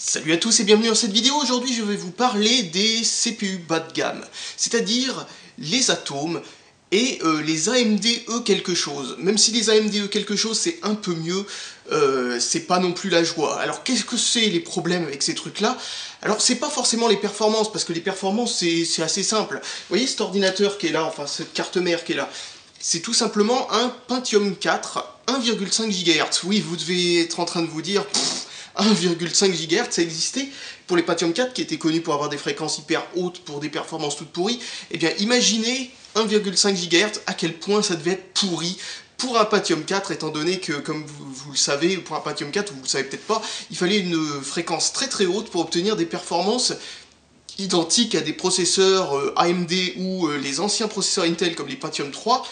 Salut à tous et bienvenue dans cette vidéo. Aujourd'hui je vais vous parler des CPU bas de gamme, c'est-à-dire les Atom et les AMD E quelque chose. Même si les AMD E quelque chose c'est un peu mieux, c'est pas non plus la joie. Alors qu'est-ce que c'est les problèmes avec ces trucs là? Alors c'est pas forcément les performances, parce que les performances c'est assez simple. Vous voyez cet ordinateur qui est là, enfin cette carte mère qui est là, c'est tout simplement un Pentium 4 1,5 GHz. Oui, vous devez être en train de vous dire 1,5 GHz, ça existait pour les Pentium 4 qui étaient connus pour avoir des fréquences hyper hautes pour des performances toutes pourries. Eh bien imaginez 1,5 GHz, à quel point ça devait être pourri pour un Pentium 4, étant donné que, comme vous le savez, pour un Pentium 4, vous le savez peut-être pas, il fallait une fréquence très très haute pour obtenir des performances identiques à des processeurs AMD ou les anciens processeurs Intel comme les Pentium 3.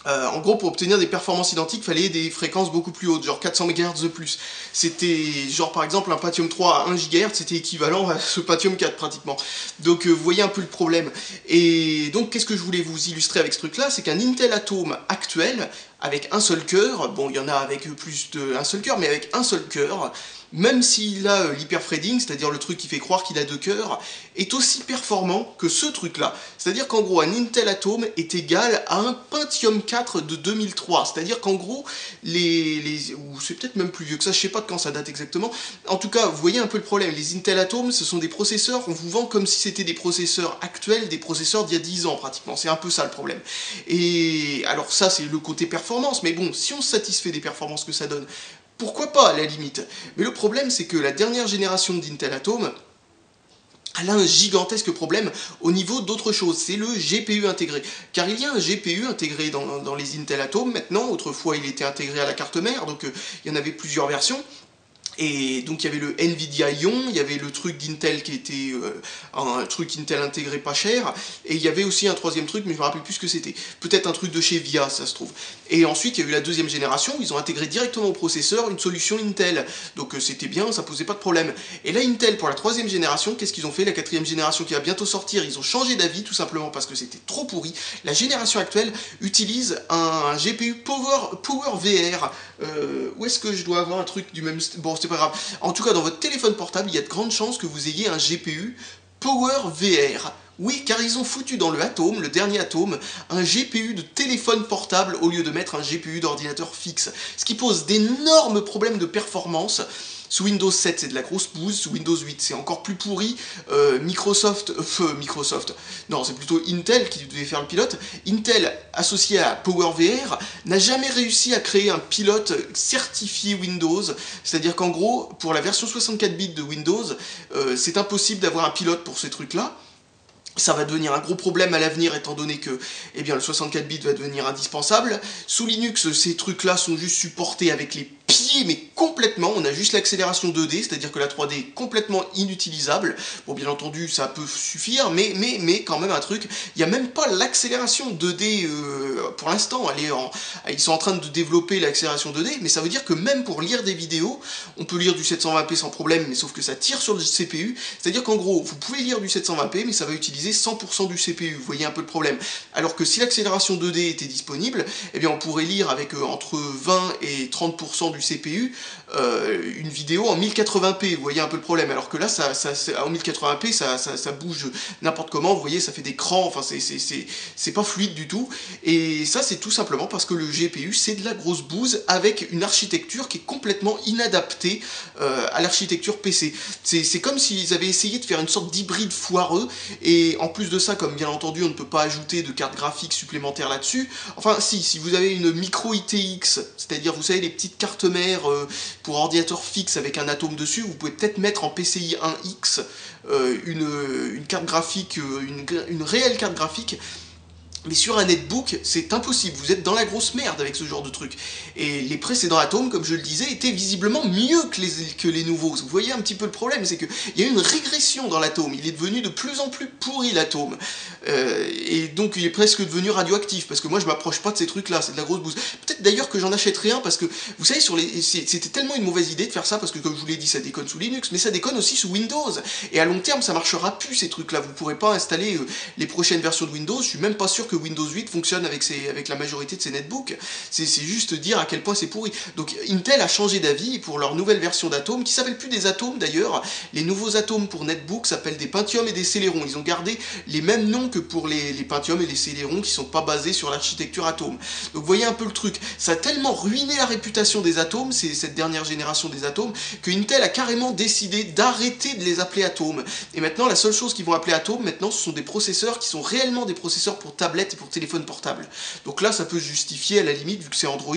En gros, pour obtenir des performances identiques, il fallait des fréquences beaucoup plus hautes, genre 400 MHz de plus. C'était, genre par exemple, un Pentium 3 à 1 GHz, c'était équivalent à ce Pentium 4 pratiquement. Donc vous voyez un peu le problème. Et donc qu'est-ce que je voulais vous illustrer avec ce truc-là, c'est qu'un Intel Atom actuel, avec un seul cœur, bon il y en a avec plus d'un seul cœur, mais avec un seul cœur, même s'il a l'hyperthreading, c'est-à-dire le truc qui fait croire qu'il a deux cœurs, est aussi performant que ce truc-là. C'est-à-dire qu'en gros, un Intel Atom est égal à un Pentium 4 de 2003. C'est-à-dire qu'en gros, ou c'est peut-être même plus vieux que ça, je sais pas de quand ça date exactement. En tout cas, vous voyez un peu le problème. Les Intel Atom, ce sont des processeurs, on vous vend comme si c'était des processeurs actuels, des processeurs d'il y a 10 ans pratiquement. C'est un peu ça le problème. Et alors ça, c'est le côté performance. Mais bon, si on se satisfait des performances que ça donne, pourquoi pas à la limite? Mais le problème, c'est que la dernière génération d'Intel Atom, elle a un gigantesque problème au niveau d'autre chose, c'est le GPU intégré. Car il y a un GPU intégré dans les Intel Atom maintenant, autrefois il était intégré à la carte mère, donc il y en avait plusieurs versions. Et donc il y avait le Nvidia Ion, il y avait le truc d'Intel qui était un truc Intel intégré pas cher, et il y avait aussi un troisième truc, mais je me rappelle plus ce que c'était. Peut-être un truc de chez VIA, ça se trouve. Et ensuite il y a eu la deuxième génération, ils ont intégré directement au processeur une solution Intel. Donc c'était bien, ça posait pas de problème. Et là Intel, pour la troisième génération, qu'est-ce qu'ils ont fait? La quatrième génération qui va bientôt sortir, ils ont changé d'avis tout simplement parce que c'était trop pourri. La génération actuelle utilise un GPU Power VR. Où est-ce que je dois avoir un truc du même... Bon, c'est pas grave. En tout cas, dans votre téléphone portable, il y a de grandes chances que vous ayez un GPU Power VR. Oui, car ils ont foutu dans le Atom, le dernier Atom, un GPU de téléphone portable au lieu de mettre un GPU d'ordinateur fixe. Ce qui pose d'énormes problèmes de performance. Sous Windows 7, c'est de la grosse bouse. Sous Windows 8, c'est encore plus pourri. Microsoft, non, c'est plutôt Intel qui devait faire le pilote. Intel, associé à PowerVR, n'a jamais réussi à créer un pilote certifié Windows. C'est-à-dire qu'en gros, pour la version 64 bits de Windows, c'est impossible d'avoir un pilote pour ces trucs-là. Ça va devenir un gros problème à l'avenir étant donné que eh bien, le 64 bits va devenir indispensable. Sous Linux, ces trucs-là sont juste supportés avec les pieds, mais complètement. On a juste l'accélération 2D, c'est-à-dire que la 3D est complètement inutilisable. Bon, bien entendu, ça peut suffire, mais quand même un truc. Il n'y a même pas l'accélération 2D pour l'instant. Ils sont en train de développer l'accélération 2D, mais ça veut dire que même pour lire des vidéos, on peut lire du 720p sans problème, mais sauf que ça tire sur le CPU. C'est-à-dire qu'en gros, vous pouvez lire du 720p, mais ça va utiliser 100% du CPU, vous voyez un peu le problème. Alors que si l'accélération 2D était disponible, eh bien on pourrait lire avec entre 20 et 30% du CPU une vidéo en 1080p, vous voyez un peu le problème. Alors que là, en 1080p, ça bouge n'importe comment, vous voyez, ça fait des crans, enfin c'est pas fluide du tout. Et ça, c'est tout simplement parce que le GPU, c'est de la grosse bouse avec une architecture qui est complètement inadaptée à l'architecture PC. C'est comme s'ils avaient essayé de faire une sorte d'hybride foireux, et en plus de ça, comme bien entendu, on ne peut pas ajouter de carte graphique supplémentaire là-dessus. Enfin, si vous avez une micro ITX, c'est-à-dire, vous savez, les petites cartes mères pour ordinateur fixe avec un atome dessus, vous pouvez peut-être mettre en PCI 1X une carte graphique, une réelle carte graphique. Mais sur un netbook, c'est impossible, vous êtes dans la grosse merde avec ce genre de truc. Et les précédents Atom, comme je le disais, étaient visiblement mieux que les nouveaux. Vous voyez un petit peu le problème, c'est qu'il y a eu une régression dans l'Atom, il est devenu de plus en plus pourri l'Atom. Et donc il est presque devenu radioactif, parce que moi je m'approche pas de ces trucs-là, c'est de la grosse bouse. Peut-être d'ailleurs que j'en achèterai un, parce que, vous savez, c'était tellement une mauvaise idée de faire ça, parce que comme je vous l'ai dit, ça déconne sous Linux, mais ça déconne aussi sous Windows. Et à long terme, ça marchera plus ces trucs-là, vous pourrez pas installer les prochaines versions de Windows, je suis même pas sûr que que Windows 8 fonctionne avec la majorité de ses netbooks. C'est juste dire à quel point c'est pourri. Donc Intel a changé d'avis pour leur nouvelle version d'Atom, qui s'appelle plus des Atom d'ailleurs. Les nouveaux Atom pour netbook s'appellent des Pentium et des Celeron. Ils ont gardé les mêmes noms que pour les Pentium et les Celeron qui sont pas basés sur l'architecture Atom. Donc vous voyez un peu le truc. Ça a tellement ruiné la réputation des Atom, c'est cette dernière génération des Atom, que Intel a carrément décidé d'arrêter de les appeler Atom. Et maintenant, la seule chose qu'ils vont appeler Atom, maintenant, ce sont des processeurs qui sont réellement des processeurs pour tablettes et pour téléphone portable. Donc là, ça peut se justifier, à la limite, vu que c'est Android,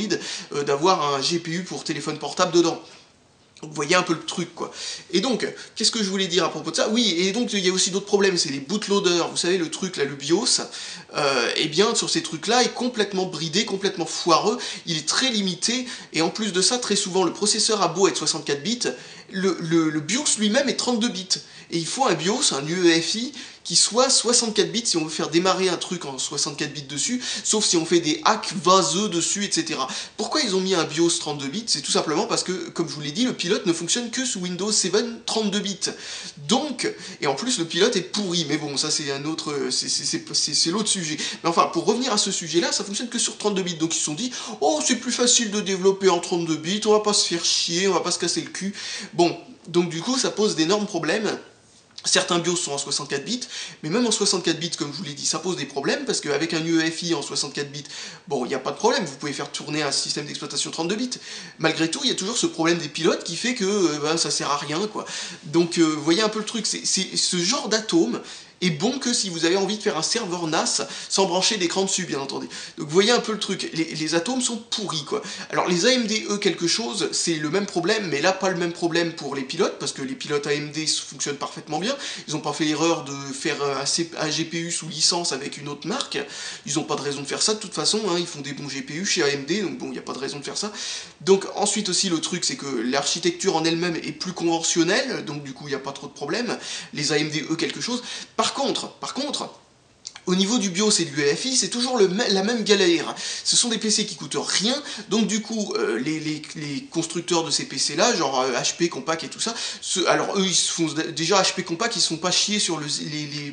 d'avoir un GPU pour téléphone portable dedans. Donc vous voyez un peu le truc, quoi. Et donc, qu'est-ce que je voulais dire à propos de ça? Oui, et donc il y a aussi d'autres problèmes, c'est les bootloaders, vous savez, le truc là, le BIOS, et bien sur ces trucs-là est complètement bridé, complètement foireux, il est très limité, et en plus de ça, très souvent, le processeur a beau être 64 bits, le BIOS lui-même est 32 bits, et il faut un BIOS, un UEFI, qui soit 64 bits si on veut faire démarrer un truc en 64 bits dessus, sauf si on fait des hacks vaseux dessus, etc. Pourquoi ils ont mis un BIOS 32 bits? C'est tout simplement parce que, comme je vous l'ai dit, le pilote ne fonctionne que sous Windows 7 32 bits. Donc, et en plus le pilote est pourri, mais bon, ça c'est un autre, c'est l'autre sujet. Mais enfin, pour revenir à ce sujet-là, ça fonctionne que sur 32 bits, donc ils se sont dit, oh c'est plus facile de développer en 32 bits, on va pas se faire chier, on va pas se casser le cul. Bon, donc du coup ça pose d'énormes problèmes. Certains BIOS sont en 64 bits, mais même en 64 bits, comme je vous l'ai dit, ça pose des problèmes, parce qu'avec un UEFI en 64 bits, bon, il n'y a pas de problème, vous pouvez faire tourner un système d'exploitation 32 bits. Malgré tout, il y a toujours ce problème des pilotes qui fait que ça sert à rien, quoi. Donc, vous voyez un peu le truc, c'est ce genre d'atome est bon que si vous avez envie de faire un serveur NAS sans brancher d'écran dessus, bien entendu. Donc vous voyez un peu le truc, les atomes sont pourris, quoi. Alors les AMD, eux, quelque chose, c'est le même problème, mais là pas le même problème pour les pilotes, parce que les pilotes AMD fonctionnent parfaitement bien, ils n'ont pas fait l'erreur de faire un GPU sous licence avec une autre marque, ils n'ont pas de raison de faire ça de toute façon, hein, ils font des bons GPU chez AMD, donc bon, il n'y a pas de raison de faire ça. Donc ensuite aussi le truc, c'est que l'architecture en elle-même est plus conventionnelle, donc du coup il n'y a pas trop de problème, les AMD, eux, quelque chose. Par contre, au niveau du BIOS et de l'UEFI, c'est toujours la même galère. Ce sont des PC qui coûtent rien, donc du coup, les constructeurs de ces PC-là, genre HP, Compaq et tout ça, alors eux, ils se font déjà HP, Compaq, ils se font pas chier sur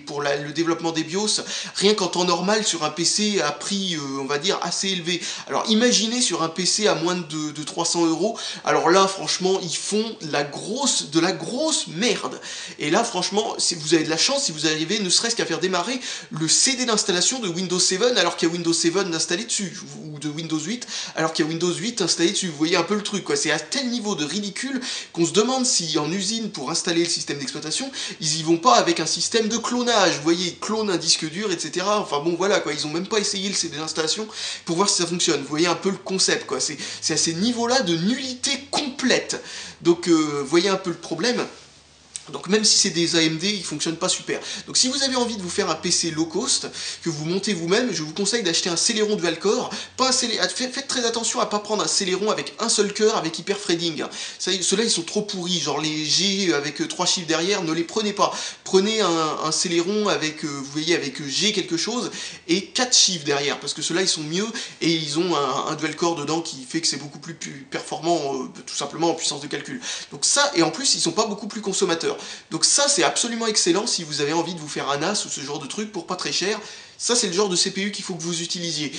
pour le développement des BIOS, rien qu'en temps normal sur un PC à prix, on va dire, assez élevé. Alors imaginez sur un PC à moins de 300 €, alors là, franchement, ils font de la grosse merde. Et là, franchement, si vous avez de la chance, si vous arrivez ne serait-ce qu'à faire démarrer le CD d'installation de Windows 7 alors qu'il y a Windows 7 installé dessus, ou de Windows 8 alors qu'il y a Windows 8 installé dessus. Vous voyez un peu le truc, quoi. C'est à tel niveau de ridicule qu'on se demande si en usine, pour installer le système d'exploitation, ils y vont pas avec un système de clonage. Vous voyez, ils clonent un disque dur, etc. Enfin bon, voilà, quoi. Ils ont même pas essayé le CD d'installation pour voir si ça fonctionne. Vous voyez un peu le concept, quoi. C'est à ces niveaux-là de nullité complète. Donc, vous voyez un peu le problème. Donc même si c'est des AMD, ils fonctionnent pas super. Donc si vous avez envie de vous faire un PC low cost, que vous montez vous-même, je vous conseille d'acheter un Celeron dual core. Faites très attention à pas prendre un Celeron avec un seul cœur avec hyper-threading. Ceux-là ils sont trop pourris, genre les G avec 3 chiffres derrière, ne les prenez pas. Prenez un Celeron avec, vous voyez, avec G quelque chose et 4 chiffres derrière, parce que ceux-là ils sont mieux et ils ont un dual core dedans qui fait que c'est beaucoup plus performant, tout simplement en puissance de calcul. Donc ça, et en plus ils sont pas beaucoup plus consommateurs. Donc ça c'est absolument excellent si vous avez envie de vous faire un NAS ou ce genre de truc pour pas très cher. Ça c'est le genre de CPU qu'il faut que vous utilisiez,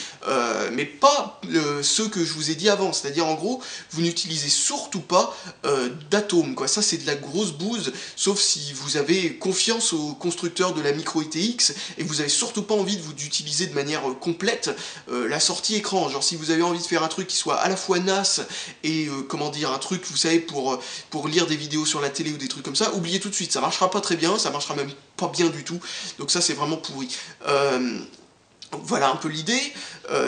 mais pas ceux que je vous ai dit avant, c'est-à-dire en gros, vous n'utilisez surtout pas d'atomes, quoi. Ça c'est de la grosse bouse, sauf si vous avez confiance aux constructeurs de la micro ITX et vous avez surtout pas envie d'utiliser de manière complète la sortie écran. Genre si vous avez envie de faire un truc qui soit à la fois NAS et comment dire, un truc, vous savez, pour lire des vidéos sur la télé ou des trucs comme ça, oubliez tout de suite, ça marchera pas très bien, ça marchera même pas bien du tout, donc ça c'est vraiment pourri. Voilà un peu l'idée,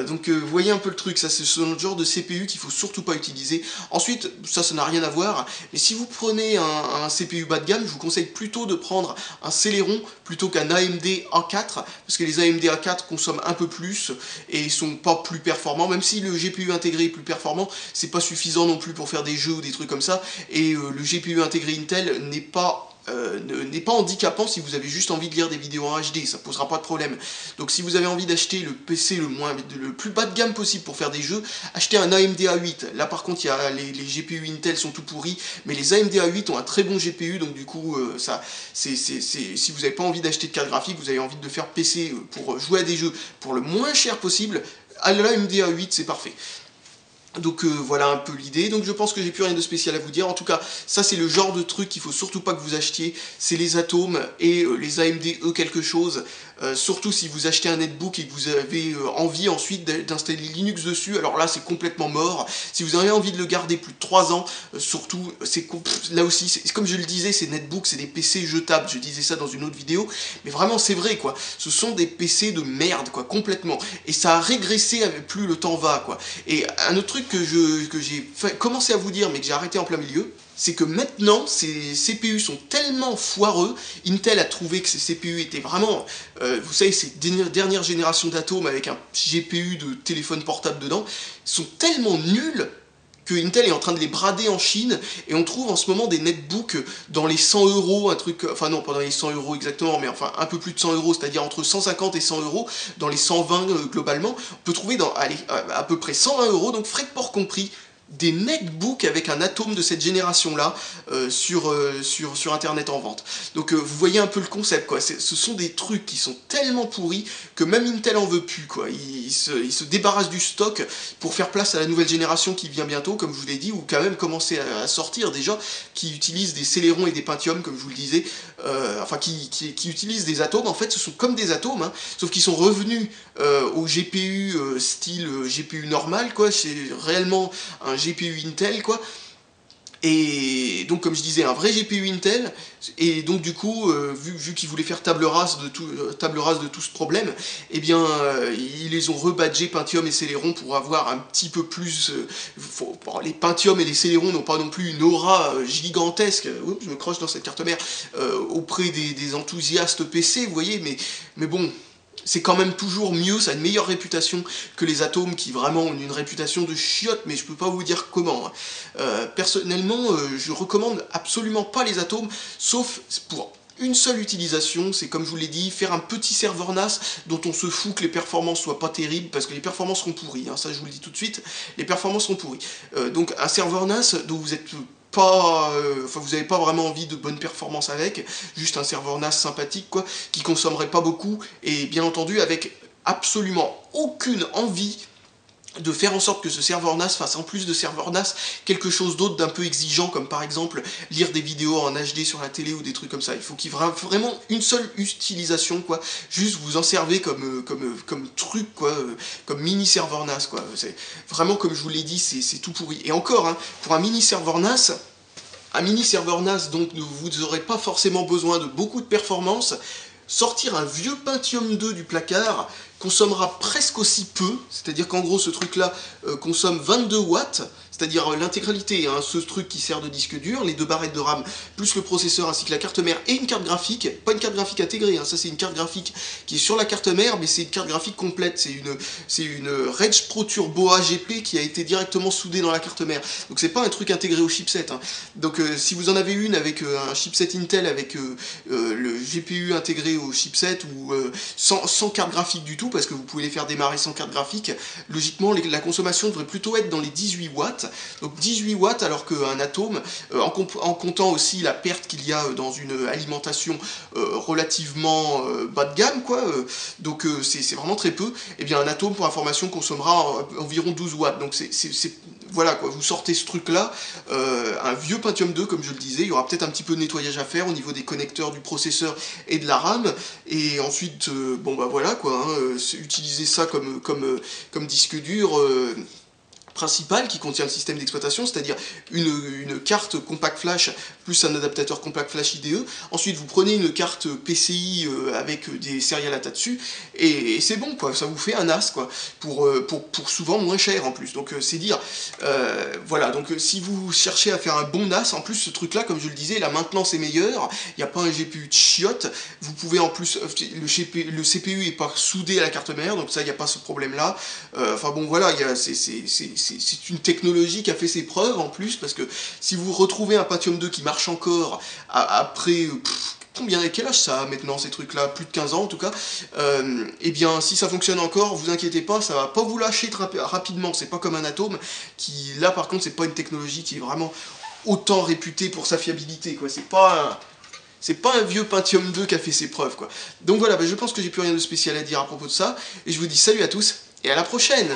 donc vous voyez un peu le truc, ça c'est ce genre de CPU qu'il faut surtout pas utiliser. Ensuite, ça n'a rien à voir, mais si vous prenez un CPU bas de gamme, je vous conseille plutôt de prendre un Celeron plutôt qu'un AMD A4, parce que les AMD A4 consomment un peu plus et sont pas plus performants, même si le GPU intégré est plus performant, c'est pas suffisant non plus pour faire des jeux ou des trucs comme ça, et le GPU intégré Intel n'est pas n'est pas handicapant si vous avez juste envie de lire des vidéos en HD, ça posera pas de problème. Donc si vous avez envie d'acheter le PC le plus bas de gamme possible pour faire des jeux, achetez un AMD A8. Là par contre, les GPU Intel sont tout pourris, mais les AMD A8 ont un très bon GPU, donc du coup, si vous n'avez pas envie d'acheter de carte graphique, vous avez envie de faire PC pour jouer à des jeux pour le moins cher possible, à l'AMD A8 c'est parfait. Donc voilà un peu l'idée, donc je pense que j'ai plus rien de spécial à vous dire. En tout cas, ça c'est le genre de truc qu'il faut surtout pas que vous achetiez, c'est les Atomes et les AMD quelque chose, surtout si vous achetez un netbook et que vous avez envie ensuite d'installer Linux dessus, alors là c'est complètement mort. Si vous avez envie de le garder plus de 3 ans, surtout, là aussi, comme je le disais, ces netbooks, c'est des PC jetables, je disais ça dans une autre vidéo, mais vraiment c'est vrai quoi, ce sont des PC de merde quoi, complètement, et ça a régressé avec plus le temps va quoi. Et un autre truc que j'ai commencé à vous dire mais que j'ai arrêté en plein milieu, c'est que maintenant ces CPU sont tellement foireux, Intel a trouvé que ces CPU étaient vraiment, vous savez, ces dernières générations d'Atom avec un GPU de téléphone portable dedans, sont tellement nuls que Intel est en train de les brader en Chine, et on trouve en ce moment des netbooks dans les 100 euros, un truc, enfin non, pas dans les 100 euros exactement, mais enfin un peu plus de 100 euros, c'est-à-dire entre 150 et 100 euros, dans les 120 globalement, on peut trouver dans, allez, à peu près 120 euros, donc frais de port compris, des netbooks avec un Atom de cette génération-là sur internet en vente. Donc vous voyez un peu le concept, quoi. Ce sont des trucs qui sont tellement pourris que même Intel en veut plus, quoi. Il se débarrasse du stock pour faire place à la nouvelle génération qui vient bientôt, comme je vous l'ai dit, ou quand même commencer à sortir déjà, qui utilise des Celeron et des Pentium, comme je vous le disais, enfin qui utilisent des Atomes. En fait ce sont comme des Atomes, hein, sauf qu'ils sont revenus au GPU style GPU normal, quoi. C'est réellement un GPU Intel, quoi. Et donc, comme je disais, un vrai GPU Intel, et donc du coup, vu qu'ils voulaient faire table rase de tout ce problème, eh bien, ils les ont rebadgés Pentium et Celeron pour avoir un petit peu plus... bon, les Pentium et les Celeron n'ont pas non plus une aura gigantesque, oups, je me croche dans cette carte mère, auprès des enthousiastes PC, vous voyez, mais bon... C'est quand même toujours mieux, ça a une meilleure réputation que les Atomes qui vraiment ont une réputation de chiotte, mais je peux pas vous dire comment. Personnellement, je recommande absolument pas les Atomes, sauf pour une seule utilisation, c'est comme je vous l'ai dit, faire un petit serveur NAS dont on se fout que les performances soient pas terribles, parce que les performances seront pourries, hein, ça je vous le dis tout de suite, les performances seront pourries. Donc un serveur NAS dont vous êtes pas, enfin vous n'avez pas vraiment envie de bonne performance avec, juste un serveur NAS sympathique quoi, qui consommerait pas beaucoup, et bien entendu avec absolument aucune envie de faire en sorte que ce serveur NAS fasse en plus de serveur NAS quelque chose d'autre d'un peu exigeant, comme par exemple lire des vidéos en HD sur la télé ou des trucs comme ça. Il faut qu'il y ait vraiment une seule utilisation, quoi. Juste vous en servez comme truc, quoi, comme mini serveur NAS, quoi. C'est vraiment, comme je vous l'ai dit, c'est tout pourri. Et encore, hein, pour un mini serveur NAS, donc vous n'aurez pas forcément besoin de beaucoup de performance. Sortir un vieux Pentium 2 du placard consommera presque aussi peu, c'est-à-dire qu'en gros ce truc-là consomme 22 watts, c'est-à-dire l'intégralité, hein, ce truc qui sert de disque dur, les 2 barrettes de RAM, plus le processeur ainsi que la carte mère et une carte graphique, pas une carte graphique intégrée, hein, ça c'est une carte graphique qui est sur la carte mère, mais c'est une carte graphique complète, c'est une Reg Pro Turbo AGP qui a été directement soudée dans la carte mère, donc c'est pas un truc intégré au chipset, hein. Donc si vous en avez une avec un chipset Intel avec le GPU intégré au chipset ou sans carte graphique du tout, parce que vous pouvez les faire démarrer sans carte graphique, logiquement la consommation devrait plutôt être dans les 18 watts, donc 18 watts alors qu'un Atom, en comptant aussi la perte qu'il y a dans une alimentation relativement bas de gamme, quoi, donc c'est vraiment très peu, et bien un Atom pour information consommera environ 12 watts, donc voilà quoi, vous sortez ce truc là, un vieux Pentium 2 comme je le disais, il y aura peut-être un petit peu de nettoyage à faire au niveau des connecteurs du processeur et de la RAM, et ensuite bon bah voilà quoi, hein, utiliser ça comme disque dur principal qui contient le système d'exploitation, c'est-à-dire une carte compact flash plus un adaptateur compact flash IDE. Ensuite, vous prenez une carte PCI avec des serial ATA dessus, et c'est bon, quoi. Ça vous fait un NAS, quoi, pour souvent moins cher en plus. Donc c'est dire, voilà. Donc si vous cherchez à faire un bon NAS, en plus ce truc-là, comme je le disais, la maintenance est meilleure. Il n'y a pas un GPU de chiotte. Vous pouvez en plus, le CPU est pas soudé à la carte mère, donc ça, il n'y a pas ce problème-là. Enfin bon, voilà, c'est c'est une technologie qui a fait ses preuves en plus, parce que si vous retrouvez un Pentium 2 qui marche encore après... quel âge ça a maintenant ces trucs là, plus de 15 ans en tout cas, et bien si ça fonctionne encore, vous inquiétez pas, ça va pas vous lâcher rapidement, c'est pas comme un atome, qui là par contre c'est pas une technologie qui est vraiment autant réputée pour sa fiabilité, quoi, c'est pas un vieux Pentium 2 qui a fait ses preuves, quoi. Donc voilà, je pense que j'ai plus rien de spécial à dire à propos de ça, et je vous dis salut à tous, et à la prochaine!